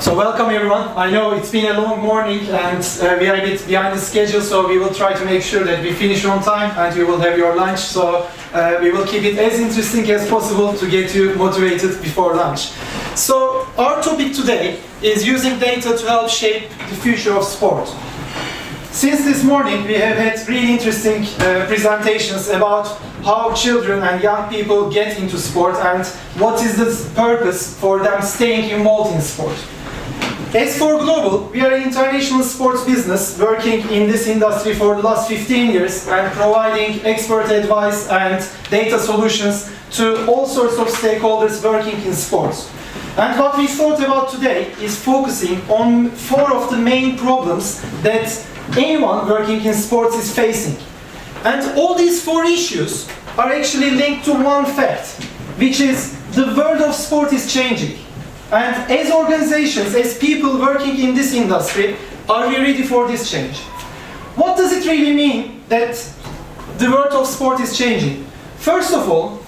So welcome everyone. I know it's been a long morning and we are a bit behind the schedule, so we will try to make sure that we finish on time and you will have your lunch. So we will keep it as interesting as possible to get you motivated before lunch. So our topic today is using data to help shape the future of sport. Since this morning we have had really interesting presentations about how children and young people get into sport and what is the purpose for them staying involved in sport. As 4Global, we are an international sports business working in this industry for the last 15 years and providing expert advice and data solutions to all sorts of stakeholders working in sports. And what we thought about today is focusing on 4 of the main problems that anyone working in sports is facing. And all these 4 issues are actually linked to one fact, which is the world of sport is changing. And as organizations, as people working in this industry, are we ready for this change? What does it really mean that the world of sport is changing? First of all,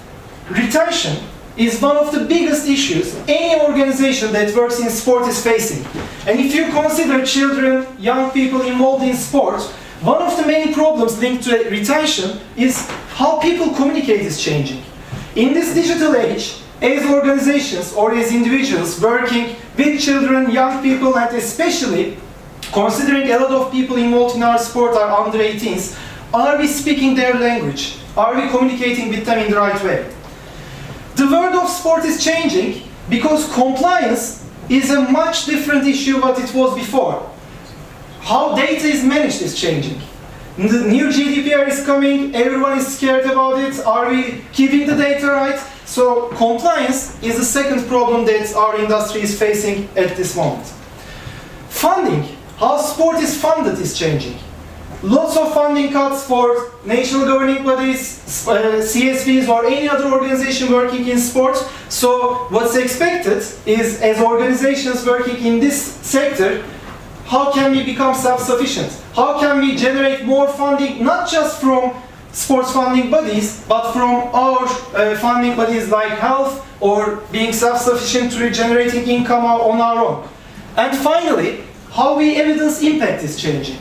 retention is one of the biggest issues any organization that works in sport is facing. And if you consider children, young people involved in sport, one of the main problems linked to retention is how people communicate is changing. In this digital age, as organizations or as individuals working with children, young people, and especially considering a lot of people involved in our sport are under 18s, are we speaking their language? Are we communicating with them in the right way? The world of sport is changing because compliance is a much different issue what it was before. How data is managed is changing. The new GDPR is coming, everyone is scared about it. Are we keeping the data right? So compliance is the second problem that our industry is facing at this moment. Funding, how sport is funded is changing. Lots of funding cuts for national governing bodies, CSVs or any other organization working in sport. So what's expected is, as organizations working in this sector, how can we become self-sufficient? How can we generate more funding, not just from sports funding bodies, but from our funding bodies like health or being self-sufficient to generating income on our own. And finally, how we evidence impact is changing.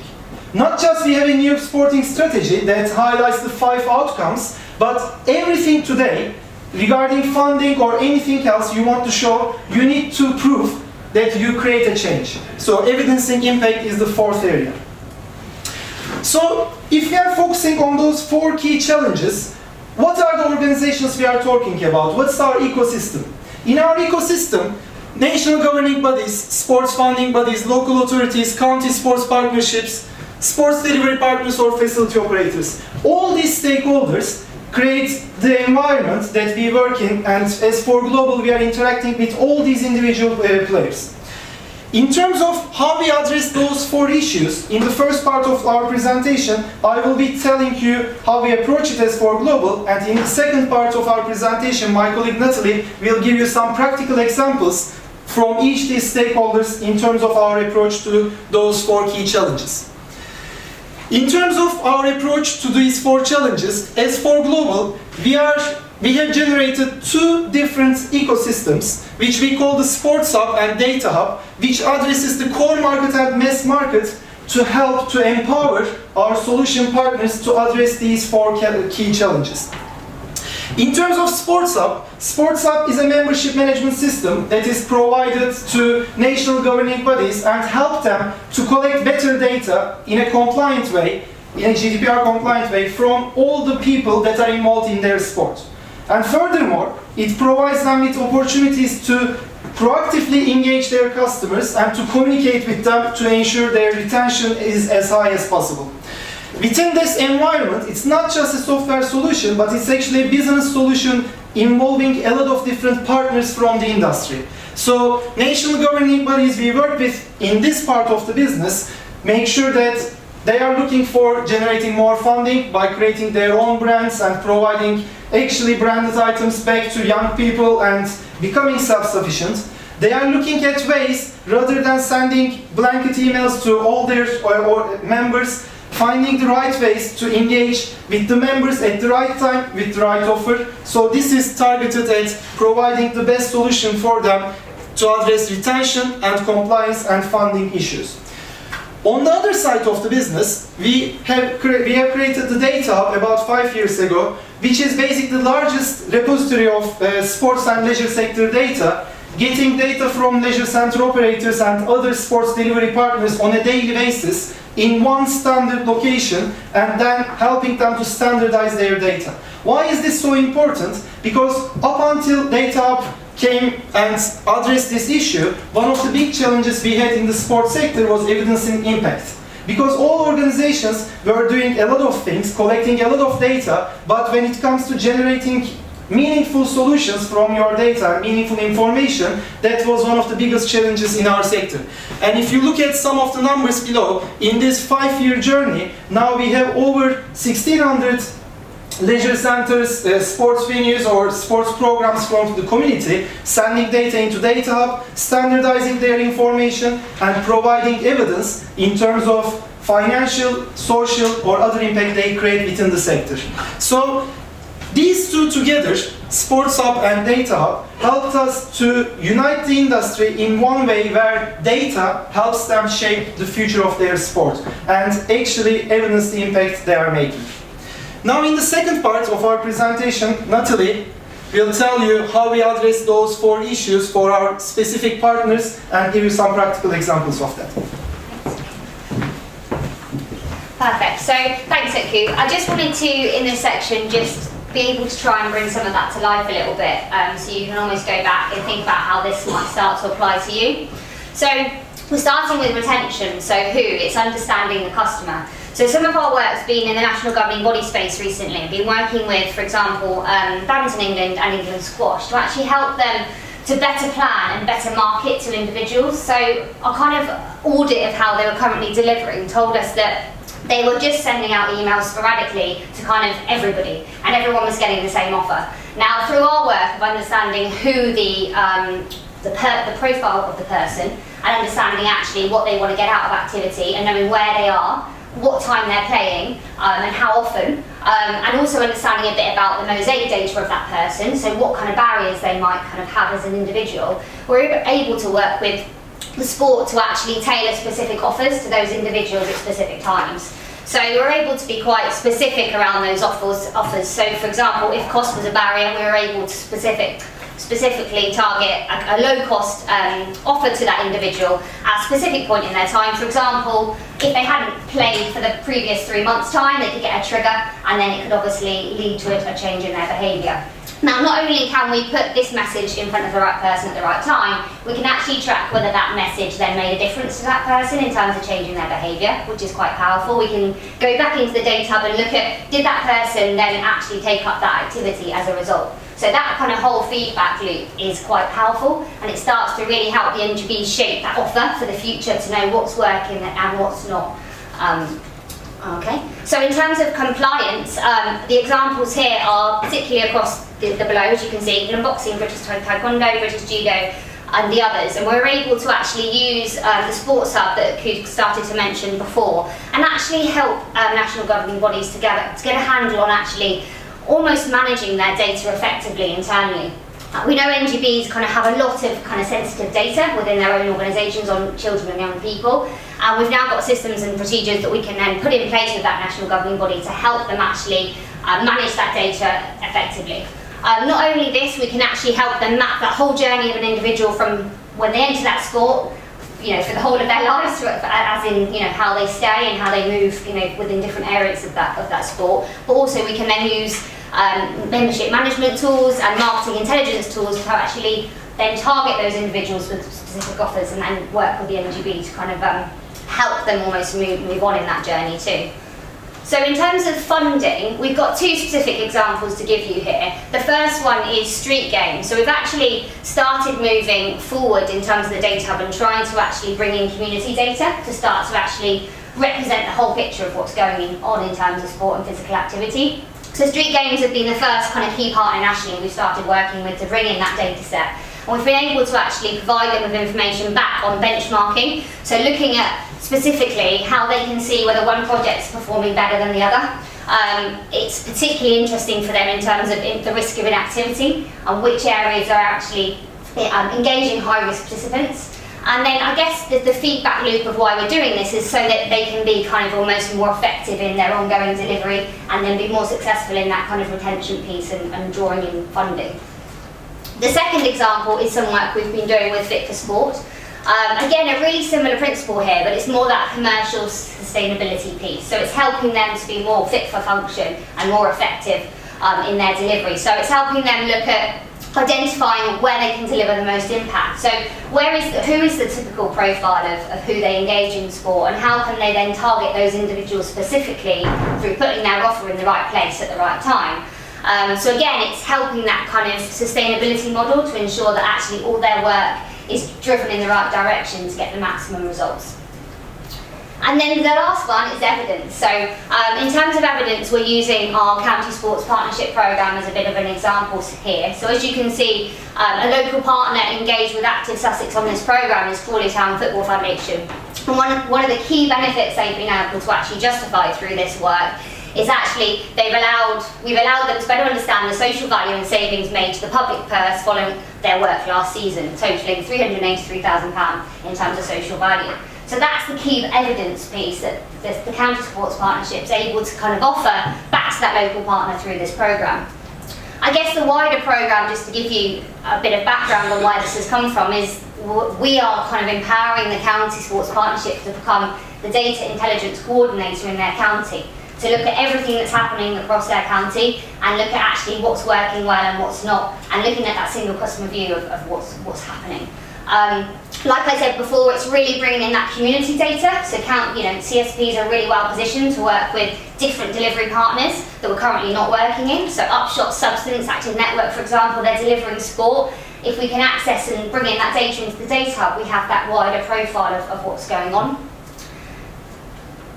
Not just we have a new sporting strategy that highlights the 5 outcomes, but everything today regarding funding or anything else you want to show, you need to prove that you create a change. So evidencing impact is the 4th area. So if we are focusing on those 4 key challenges, what are the organizations we are talking about? What's our ecosystem? In our ecosystem, national governing bodies, sports funding bodies, local authorities, county sports partnerships, sports delivery partners or facility operators. All these stakeholders create the environment that we work in, and as 4Global we are interacting with all these individual players. In terms of how we address those 4 issues, in the first part of our presentation, I will be telling you how we approach it as 4Global, and in the second part of our presentation, my colleague Natalie will give you some practical examples from each of these stakeholders in terms of our approach to those 4 key challenges. In terms of our approach to these 4 challenges, as 4Global, we have generated 2 different ecosystems, which we call the Sports Hub and Data Hub, which addresses the core market and mass market to help to empower our solution partners to address these 4 key challenges. In terms of Sports Hub is a membership management system that is provided to national governing bodies and help them to collect better data in a compliant way, in a GDPR compliant way, from all the people that are involved in their sport. And furthermore, it provides them with opportunities to proactively engage their customers and to communicate with them to ensure their retention is as high as possible. Within this environment, it's not just a software solution, but it's actually a business solution involving a lot of different partners from the industry. So, national governing bodies we work with in this part of the business make sure that they are looking for generating more funding by creating their own brands and providing actually branded items back to young people and becoming self-sufficient. They are looking at ways, rather than sending blanket emails to all their members, finding the right ways to engage with the members at the right time with the right offer. So this is targeted at providing the best solution for them to address retention and compliance and funding issues. On the other side of the business, we have created the Data Hub about 5 years ago, which is basically the largest repository of sports and leisure sector data, getting data from leisure center operators and other sports delivery partners on a daily basis in one standard location, and then helping them to standardize their data. Why is this so important? Because up until Data Hub came and addressed this issue, one of the big challenges we had in the sports sector was evidencing impact. Because all organizations were doing a lot of things, collecting a lot of data, but when it comes to generating meaningful solutions from your data, meaningful information, that was one of the biggest challenges in our sector. And if you look at some of the numbers below, in this 5-year journey, now we have over 1,600 leisure centers, sports venues or sports programs from the community, sending data into Data Hub, standardizing their information and providing evidence in terms of financial, social or other impact they create within the sector. So these two together, Sports Hub and Data Hub, helped us to unite the industry in one way where data helps them shape the future of their sport and actually evidence the impact they are making. Now in the second part of our presentation, Natalie will tell you how we address those 4 issues for our specific partners and give you some practical examples of that. Perfect. So thanks, Utku. I just wanted to, in this section, just be able to try and bring some of that to life a little bit, so you can almost go back and think about how this might start to apply to you. So we're starting with retention. So who? It's understanding the customer. So some of our work's been in the national governing body space recently. I've been working with, for example, Badminton England and England Squash to actually help them to better plan and better market to individuals. So our kind of audit of how they were currently delivering told us that they were just sending out emails sporadically to kind of everybody, and everyone was getting the same offer. Now, through our work of understanding who the profile of the person, and understanding actually what they want to get out of activity, and knowing where they are, what time they're playing, and how often, and also understanding a bit about the mosaic data of that person, so what kind of barriers they might kind of have as an individual, we're able to work with the sport to actually tailor specific offers to those individuals at specific times. So we're able to be quite specific around those offers. So for example, if cost was a barrier, we were able to specifically target a low-cost offer to that individual at a specific point in their time. For example, if they hadn't played for the previous 3 months' time, they could get a trigger, and then it could obviously lead to a change in their behaviour. Now, not only can we put this message in front of the right person at the right time, we can actually track whether that message then made a difference to that person in terms of changing their behaviour, which is quite powerful. We can go back into the Data Hub and look at, did that person then actually take up that activity as a result? So that kind of whole feedback loop is quite powerful, and it starts to really help the NGBs shape that offer for the future to know what's working and what's not. Okay, so in terms of compliance, the examples here are particularly across the below, as you can see, England Boxing, British Taekwondo, British Judo, and the others. And we're able to actually use the Sports Hub that Utku started to mention before, and actually help national governing bodies to get a handle on actually almost managing their data effectively internally. We know NGBs kind of have a lot of kind of sensitive data within their own organisations on children and young people, and we've now got systems and procedures that we can then put in place with that national governing body to help them actually manage that data effectively. Not only this, we can actually help them map that whole journey of an individual from when they enter that sport, you know, for the whole of their lives, as in, you know, how they stay and how they move, you know, within different areas of that sport. But also we can then use membership management tools and marketing intelligence tools to actually then target those individuals with specific offers and then work with the NGB to kind of help them almost move on in that journey too. So in terms of funding, we've got 2 specific examples to give you here. The first one is street games. So we've actually started moving forward in terms of the Data Hub and trying to actually bring in community data to start to actually represent the whole picture of what's going on in terms of sport and physical activity. So street games have been the first kind of key partner nationally we've started working with to bring in that data set. And we've been able to actually provide them with information back on benchmarking, so looking at specifically how they can see whether one project's performing better than the other. It's particularly interesting for them in terms of the risk of inactivity and which areas are actually engaging high-risk participants. And then I guess the feedback loop of why we're doing this is so that they can be kind of almost more effective in their ongoing delivery and then be more successful in that kind of retention piece and drawing in funding. The second example is some work we've been doing with Fit for Sport. Again, a really similar principle here, but it's more that commercial sustainability piece. So it's helping them to be more fit for function and more effective in their delivery. So it's helping them look at identifying where they can deliver the most impact. So who is the typical profile of who they engage in sport, and how can they then target those individuals specifically through putting their offer in the right place at the right time. So again, it's helping that kind of sustainability model to ensure that actually all their work is driven in the right direction to get the maximum results. And then the last one is evidence. So in terms of evidence, we're using our County Sports Partnership Programme as a bit of an example here. So as you can see, a local partner engaged with Active Sussex on this programme is Crawley Town Football Foundation. And one of the key benefits they've been able to actually justify through this work is actually we've allowed them to better understand the social value and savings made to the public purse following their work last season, totalling £383,000 in terms of social value. So that's the key evidence piece that the County Sports Partnership is able to kind of offer back to that local partner through this programme. I guess the wider programme, just to give you a bit of background on where this has come from, is we are kind of empowering the County Sports Partnership to become the data intelligence coordinator in their county, to look at everything that's happening across their county and look at actually what's working well and what's not, and looking at that single customer view of what's happening. Like I said before, it's really bringing in that community data. So CSPs are really well positioned to work with different delivery partners that we're currently not working in. So Upshot Substance, Active Network, for example, they're delivering sport. If we can access and bring in that data into the data hub, we have that wider profile of what's going on.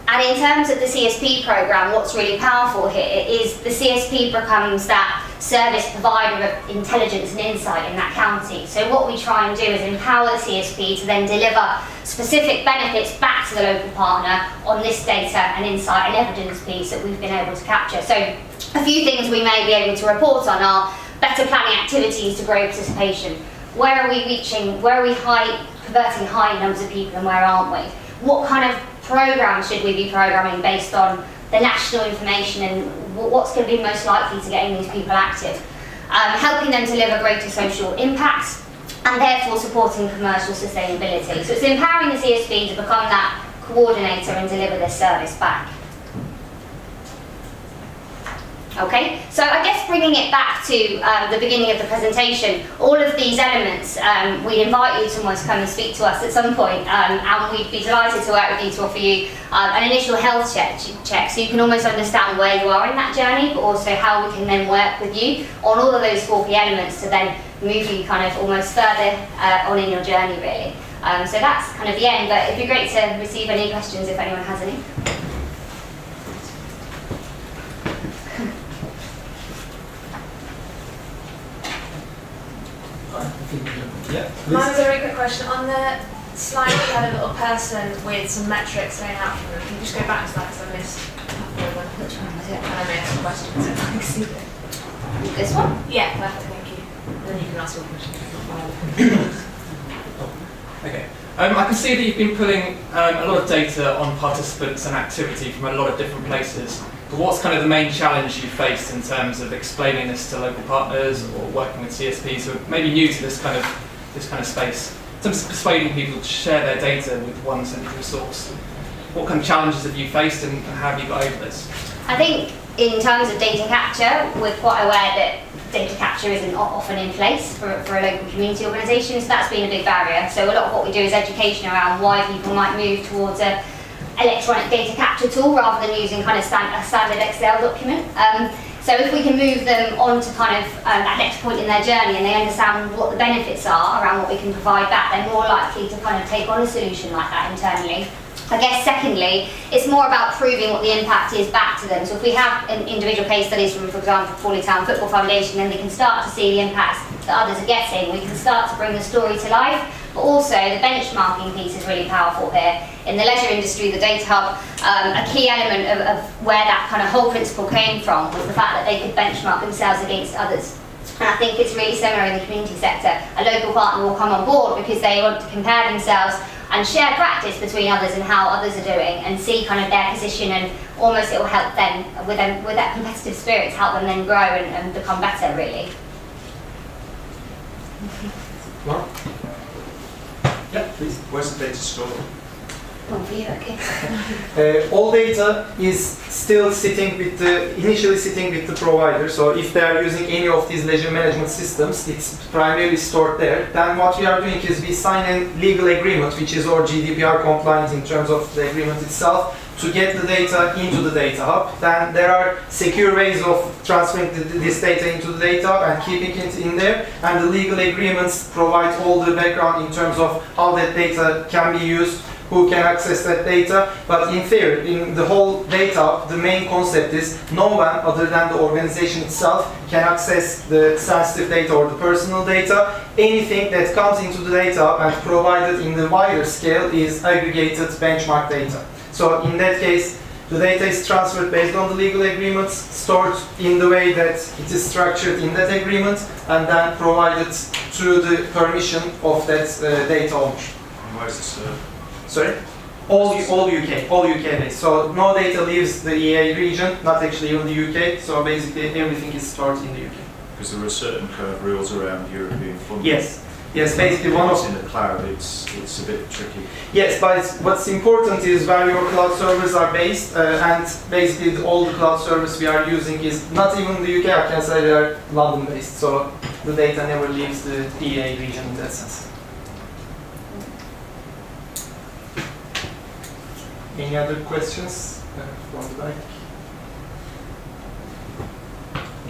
And in terms of the CSP programme, what's really powerful here is the CSP becomes that service provider of intelligence and insight in that county. So what we try and do is empower the CSP to then deliver specific benefits back to the local partner on this data and insight and evidence piece that we've been able to capture. So a few things we may be able to report on are better planning activities to grow participation. Where are we reaching, where are we converting high numbers of people and where aren't we? What kind of programmes should we be programming based on the national information and what's going to be most likely to getting these people active? Helping them deliver greater social impacts and therefore supporting commercial sustainability. So it's empowering the CSP to become that coordinator and deliver this service back. Okay, so I guess bringing it back to the beginning of the presentation, all of these elements, we'd invite you to come and speak to us at some point, and we'd be delighted to work with you to offer you an initial health check so you can almost understand where you are in that journey, but also how we can then work with you on all of those 4 key elements to then move you kind of almost further on in your journey, really. So that's kind of the end, but it'd be great to receive any questions if anyone has any. Yeah, Mine was a very quick question. On the slide, you had a little person with some metrics going out from them. Can you just go back to that because I missed a couple of them? Which one was it? And I may ask some questions if I can see it. This one? Yeah, perfect, thank you. And then you can ask your question. Okay. I can see that you've been pulling a lot of data on participants and activity from a lot of different places. But what's kind of the main challenge you faced in terms of explaining this to local partners or working with CSPs who are maybe new to this kind of space? In terms of persuading people to share their data with one central source, what kind of challenges have you faced and how have you got over this? I think in terms of data capture, we're quite aware that data capture isn't often in place for a local community organisation, so that's been a big barrier. So a lot of what we do is education around why people might move towards a electronic data capture tool rather than using kind of a standard Excel document. So if we can move them on to kind of that next point in their journey and they understand what the benefits are around what we can provide back, they're more likely to kind of take on a solution like that internally. I guess secondly, it's more about proving what the impact is back to them. So if we have an individual case studies from, for example, Crawley Town Football Foundation, then they can start to see the impacts that others are getting. We can start to bring the story to life, but also the benchmarking piece is really powerful here. In the leisure industry, the Data Hub, a key element of where that kind of whole principle came from was the fact that they could benchmark themselves against others. And I think it's really similar in the community sector. A local partner will come on board because they want to compare themselves and share practice between others and how others are doing, and see kind of their position, and almost it will help them with that competitive spirit to help them then grow and become better, really. Mark? Yeah, please. Where's the data stored? One for you, okay. All data is still initially sitting with the provider. So if they are using any of these leisure management systems, it's primarily stored there. Then what we are doing is we sign a legal agreement, which is our GDPR compliant in terms of the agreement itself, to get the data into the data hub. Then there are secure ways of transferring this data into the data hub and keeping it in there. And the legal agreements provide all the background in terms of how that data can be used, who can access that data. But in theory, in the whole data, the main concept is no one other than the organization itself can access the sensitive data or the personal data. Anything that comes into the data and provided in the wider scale is aggregated benchmark data. So in that case, the data is transferred based on the legal agreements, stored in the way that it is structured in that agreement, and then provided through the permission of that data owner. And where's the server? Sorry? All UK based. So no data leaves the EA region, not actually even the UK. So basically everything is stored in the UK. Because there are certain kind of rules around European funding. Yes, basically one If of... it's in the cloud, it's a bit tricky. Yes, but what's important is where your cloud servers are based, and basically all the cloud servers we are using is not even the UK, I can say they are London based. So the data never leaves the EA region in that sense. Any other questions from the back?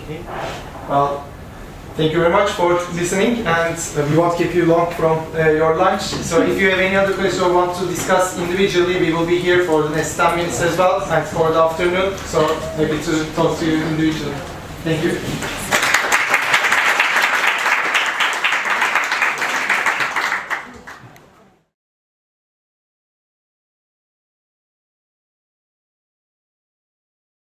Okay. Well, thank you very much for listening, and we won't keep you long from your lunch. So if you have any other questions or want to discuss individually, we will be here for the next 10 minutes as well, and for the afternoon. So happy to talk to you individually. Thank you.